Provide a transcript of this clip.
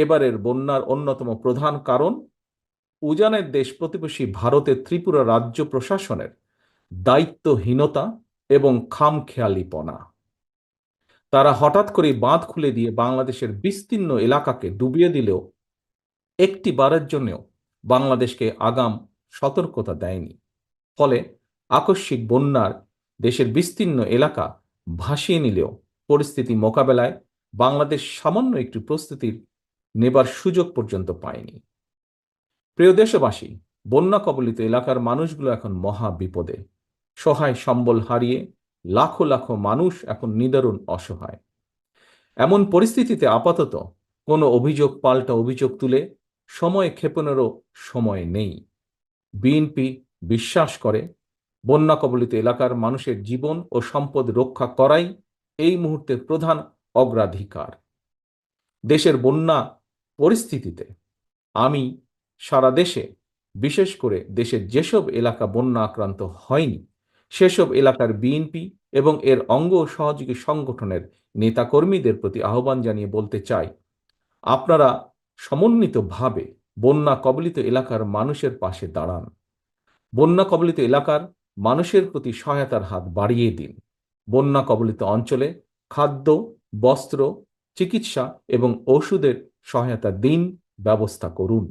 এবারের বন্যার অন্যতম প্রধান কারণ উজানের দেশ প্রতিবেশী ভারতের ত্রিপুরা রাজ্য প্রশাসনের দায়িত্বহীনতা এবং খামখেয়ালিপনা। তারা হঠাৎ করে বাঁধ খুলে দিয়ে বাংলাদেশের বিস্তীর্ণ এলাকাকে ডুবিয়ে দিলেও একটি বারের জন্যও বাংলাদেশকে আগাম সতর্কতা দেয়নি। ফলে আকস্মিক বন্যার দেশের বিস্তীর্ণ এলাকা ভাসিয়ে নিলেও পরিস্থিতি মোকাবেলায় বাংলাদেশ সামান্য একটি প্রস্তুতির নেবার সুযোগ পর্যন্ত পায়নি। প্রিয় দেশবাসী, বন্যা কবলিত এলাকার মানুষগুলো এখন মহা বিপদে। সহায় সম্বল হারিয়ে লাখো লাখো মানুষ এখন নিদারুণ অসহায়। এমন পরিস্থিতিতে আপাতত কোনো অভিযোগ পাল্টা অভিযোগ তুলে সময় ক্ষেপণেরও সময় নেই। বিএনপি বিশ্বাস করে বন্যা কবলিত এলাকার মানুষের জীবন ও সম্পদ রক্ষা করাই এই মুহূর্তের প্রধান অগ্রাধিকার। দেশের বন্যা পরিস্থিতিতে আমি সারা দেশে, বিশেষ করে দেশের যেসব এলাকা বন্যা আক্রান্ত হয়নি সেসব এলাকার বিএনপি এবং এর অঙ্গ ও সহযোগী সংগঠনের নেতাকর্মীদের প্রতি আহ্বান জানিয়ে বলতে চাই, আপনারা সমন্বিতভাবে বন্যা কবলিত এলাকার মানুষের পাশে দাঁড়ান। বন্যা কবলিত এলাকার মানুষের প্রতি সহায়তার হাত বাড়িয়ে দিন। বন্যা কবলিত অঞ্চলে খাদ্য, বস্ত্র, চিকিৎসা এবং ওষুধের সহায়তা দিন, ব্যবস্থা করুন।